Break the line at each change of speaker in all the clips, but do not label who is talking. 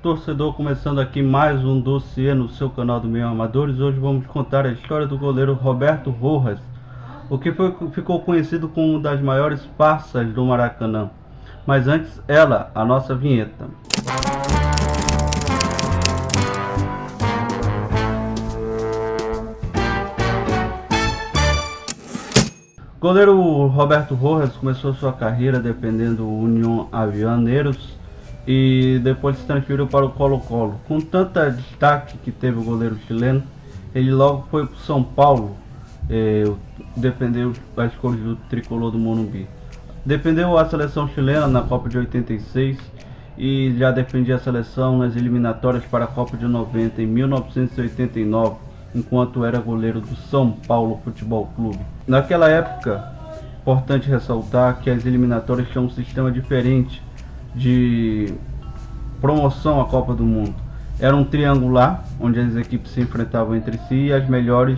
Torcedor, começando aqui mais um dossiê no seu canal do Meio Amadores. Hoje vamos contar a história do goleiro Roberto Rojas, o que ficou conhecido como uma das maiores farsas do Maracanã. Mas antes, a nossa vinheta. Goleiro Roberto Rojas começou sua carreira defendendo o União Avianeiros e depois se transferiu para o Colo-Colo. Com tanta destaque que teve o goleiro chileno, ele logo foi para o São Paulo defender as cores do tricolor do Morumbi. Defendeu a seleção chilena na Copa de 86 e já defendia a seleção nas eliminatórias para a Copa de 90 em 1989, enquanto era goleiro do São Paulo Futebol Clube. Naquela época, importante ressaltar que as eliminatórias tinham um sistema diferente de promoção à Copa do Mundo. Era um triangular, onde as equipes se enfrentavam entre si e as melhores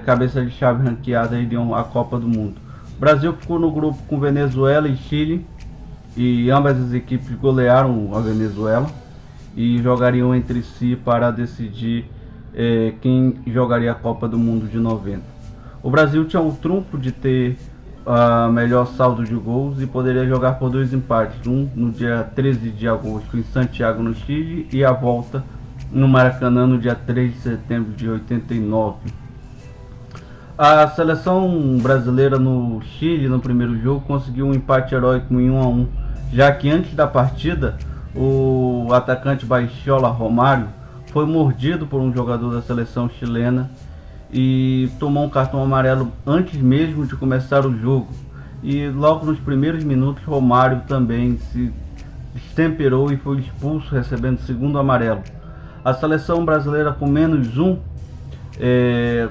cabeças de chave ranqueadas iriam à Copa do Mundo. O Brasil ficou no grupo com Venezuela e Chile, e ambas as equipes golearam a Venezuela e jogariam entre si para decidir quem jogaria a Copa do Mundo de 90. O Brasil tinha o trunfo de ter melhor saldo de gols e poderia jogar por dois empates, um no dia 13 de agosto em Santiago, no Chile, e a volta no Maracanã no dia 3 de setembro de 89. A seleção brasileira no Chile, no primeiro jogo, conseguiu um empate heróico em 1-1, já que antes da partida o atacante Baixola Romário foi mordido por um jogador da seleção chilena e tomou um cartão amarelo antes mesmo de começar o jogo. E logo nos primeiros minutos Romário também se destemperou e foi expulso, recebendo o segundo amarelo. A seleção brasileira, com menos um,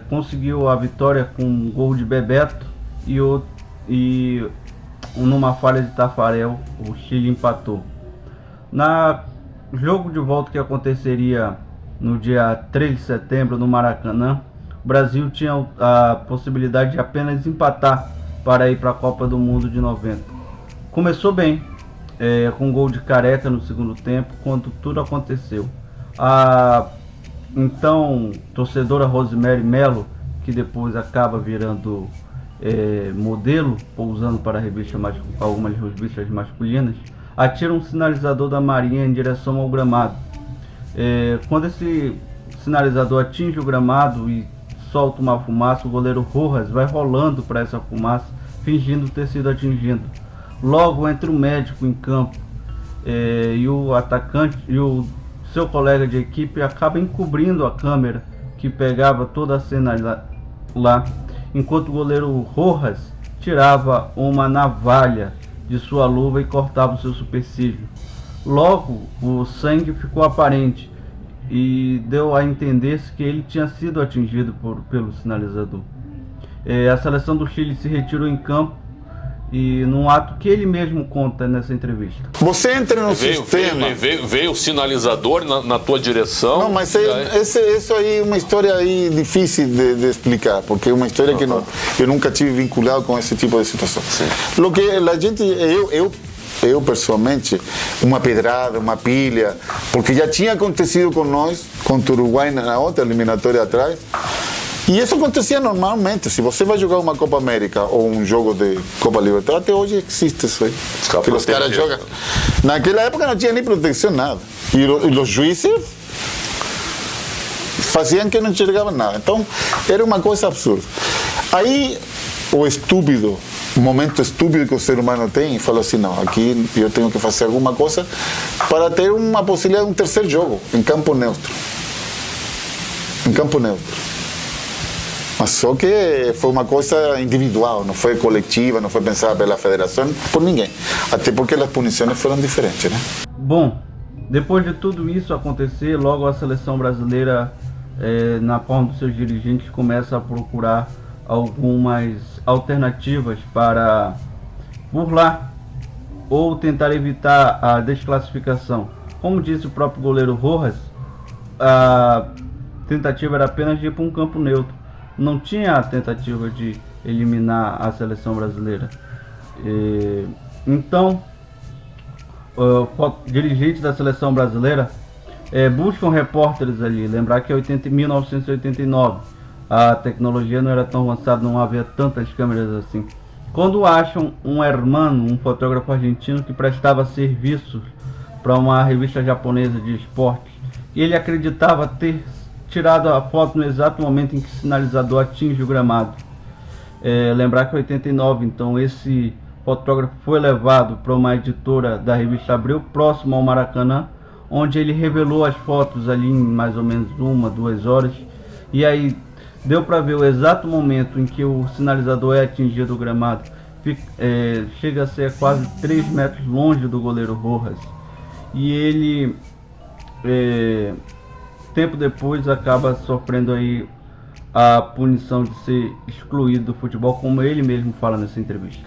conseguiu a vitória com um gol de Bebeto e numa falha de Tafarel o Chile empatou. Na jogo de volta que aconteceria no dia 3 de setembro no Maracanã, o Brasil tinha a possibilidade de apenas empatar para ir para a Copa do Mundo de 90. Começou bem, com um gol de Careca no segundo tempo, quando tudo aconteceu. A então torcedora Rosemary Melo, que depois acaba virando modelo, pousando para algumas revistas masculinas, atira um sinalizador da Marinha em direção ao gramado. Quando esse sinalizador atinge o gramado e solta uma fumaça, o goleiro Rojas vai rolando para essa fumaça, fingindo ter sido atingido. Logo entra o médico em campo e o atacante e o seu colega de equipe acaba encobrindo a câmera que pegava toda a cena lá, enquanto o goleiro Rojas tirava uma navalha de sua luva e cortava o seu supercílio. Logo o sangue ficou aparente e deu a entender-se que ele tinha sido atingido pelo sinalizador. A seleção do Chile se retirou em campo e num ato que ele mesmo conta nessa entrevista.
Você entra no sistema...
Veio o sinalizador na tua direção?
Não, mas isso aí é uma história aí difícil de explicar, porque é uma história que eu nunca tive vinculado com esse tipo de situação. Sim. Lo que a gente... Eu pessoalmente, uma pedrada, uma pilha, porque já tinha acontecido com nós, contra o Uruguai na outra eliminatória atrás, e isso acontecia normalmente. Se você vai jogar uma Copa América ou um jogo de Copa Libertadores, até hoje existe isso aí. Que os caras jogam. Naquela época não tinha nem proteção, nada. E os juízes faziam que não enxergavam nada. Então, era uma coisa absurda. Aí, o momento estúpido que o ser humano tem, e falou assim, não, aqui eu tenho que fazer alguma coisa para ter uma possibilidade de um terceiro jogo, em campo neutro. Em campo neutro. Mas só que foi uma coisa individual, não foi coletiva, não foi pensada pela federação, por ninguém. Até porque as punições foram diferentes, né?
Bom, depois de tudo isso acontecer, logo a seleção brasileira, na forma dos seus dirigentes, começa a procurar algumas alternativas para burlar ou tentar evitar a desclassificação. Como disse o próprio goleiro Rojas, a tentativa era apenas de ir para um campo neutro. Não tinha a tentativa de eliminar a seleção brasileira. Então dirigentes da seleção brasileira buscam repórteres ali. Lembrar que é 1989, a tecnologia não era tão avançada, não havia tantas câmeras assim. Quando acham um hermano, um fotógrafo argentino que prestava serviços para uma revista japonesa de esportes, e ele acreditava ter tirado a foto no exato momento em que o sinalizador atinge o gramado. Lembrar que em 89, então, esse fotógrafo foi levado para uma editora da revista Abril, próximo ao Maracanã, onde ele revelou as fotos ali em mais ou menos 1-2 horas, e aí deu para ver o exato momento em que o sinalizador é atingido o gramado. Chega a ser quase 3 metros longe do goleiro Rojas, e ele tempo depois acaba sofrendo aí a punição de ser excluído do futebol, como ele mesmo fala nessa entrevista.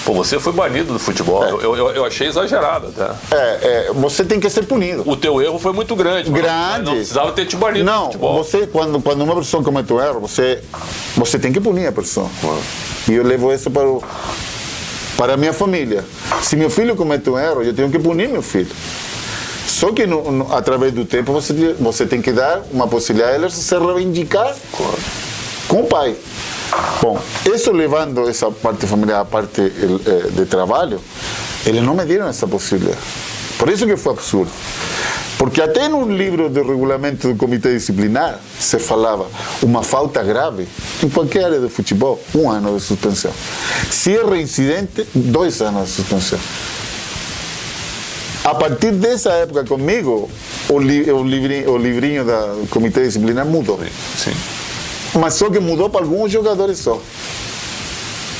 Pô, você foi banido do futebol. Eu achei exagerado até.
Você tem que ser punido.
O teu erro foi muito grande. Mas não precisava ter te banido do futebol.
Não, você, quando uma pessoa comete um erro, você tem que punir a pessoa. E eu levo isso para a minha família. Se meu filho comete um erro, eu tenho que punir meu filho. Só que através do tempo você tem que dar uma possibilidade de ele se reivindicar com o pai. Bom, isso levando essa parte familiar à parte de trabalho, eles não me deram essa possibilidade. Por isso que foi absurdo. Porque até no livro de regulamento do comitê disciplinar se falava uma falta grave em qualquer área de futebol, 1 ano de suspensão. Se é reincidente, 2 anos de suspensão. A partir dessa época comigo, o livrinho do comitê disciplinar mudou.
Sim.
Mas só que mudou para alguns jogadores só.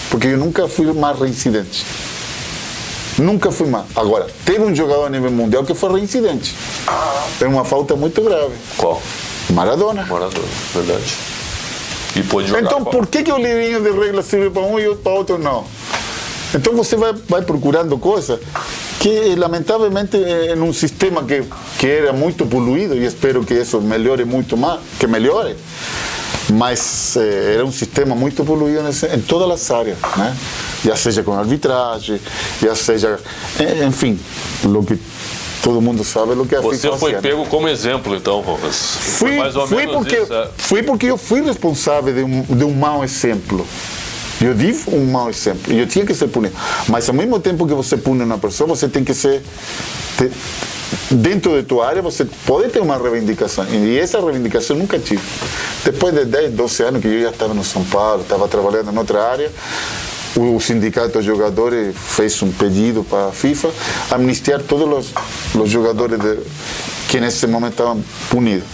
Porque eu nunca fui mais reincidente. Nunca fui mais. Agora, teve um jogador a nível mundial que foi reincidente. Era uma falta muito grave.
Qual?
Maradona.
Maradona, verdade. E pôde jogar.
Então, por que o livrinho de regras serve para um e para outro não? Então você vai procurando coisas que, lamentavelmente, num sistema que era muito poluído, e espero que isso melhore muito mais, que melhore, mas era um sistema muito poluído em todas as áreas, né? Já seja com arbitragem, já seja, enfim, o que todo mundo sabe, o que a FIFA
Você foi pego como exemplo, então, Rojas?
Fui porque eu fui responsável de um mau exemplo. Eu dei um mau exemplo e eu tinha que ser punido. Mas ao mesmo tempo que você pune uma pessoa, você tem que ser dentro de tua área, você pode ter uma reivindicação. E essa reivindicação eu nunca tive. Depois de 10, 12 anos que eu já estava no São Paulo, estava trabalhando em outra área, o sindicato de jogadores fez um pedido para a FIFA amnistiar todos os jogadores que nesse momento estavam punidos.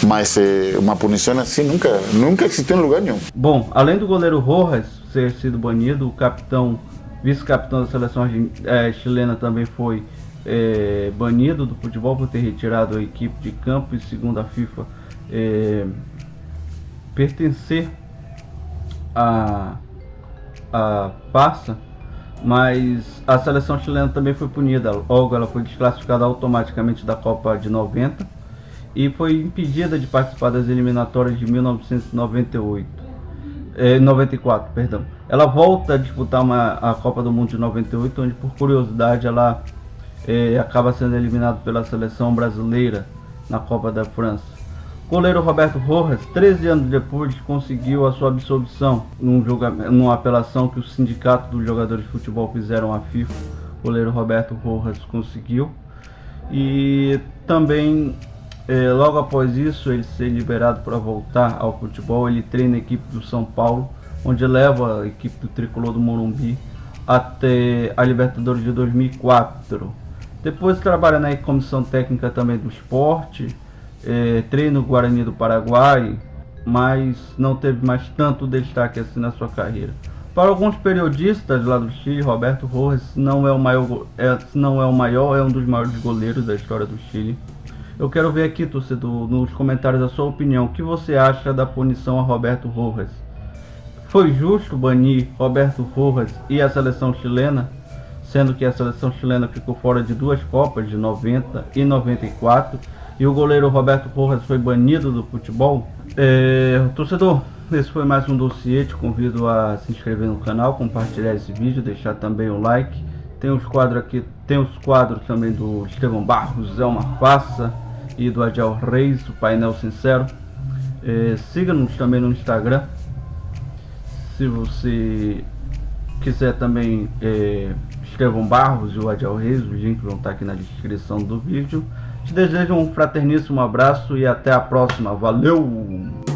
Mas uma punição assim nunca existiu em lugar nenhum.
Bom, além do goleiro Rojas ter sido banido, o vice-capitão da seleção chilena também foi banido do futebol por ter retirado a equipe de campo e, segundo a FIFA, pertencer à farsa. Mas a seleção chilena também foi punida. Logo, ela foi desclassificada automaticamente da Copa de 90 e foi impedida de participar das eliminatórias de 94, perdão. Ela volta a disputar a Copa do Mundo de 98, onde, por curiosidade, ela acaba sendo eliminada pela seleção brasileira na Copa da França. O goleiro Roberto Rojas, 13 anos depois, conseguiu a sua absolvição numa apelação que o sindicato dos jogadores de futebol fizeram à FIFA. O goleiro Roberto Rojas conseguiu. E também, logo após isso, ele ser liberado para voltar ao futebol, ele treina a equipe do São Paulo, onde leva a equipe do Tricolor do Morumbi até a Libertadores de 2004. Depois trabalha na comissão técnica também do esporte, treina o Guarani do Paraguai, mas não teve mais tanto destaque assim na sua carreira. Para alguns periodistas lá do Chile, Roberto Rojas não é o maior, é um dos maiores goleiros da história do Chile. Eu quero ver aqui, torcedor, nos comentários a sua opinião. O que você acha da punição a Roberto Rojas? Foi justo banir Roberto Rojas e a seleção chilena, sendo que a seleção chilena ficou fora de 2 Copas, de 90 e 94, e o goleiro Roberto Rojas foi banido do futebol? Torcedor, esse foi mais um dossiê. Te convido a se inscrever no canal, compartilhar esse vídeo, deixar também o like Tem os quadros aqui, tem os quadros também do Estevão Barros, Zé Faça e do Adiel Reis, o Painel Sincero. Siga-nos também no Instagram. Se você quiser também Estevão Barros e o Adiel Reis, os links vão estar aqui na descrição do vídeo. Te desejo um fraterníssimo abraço e até a próxima. Valeu!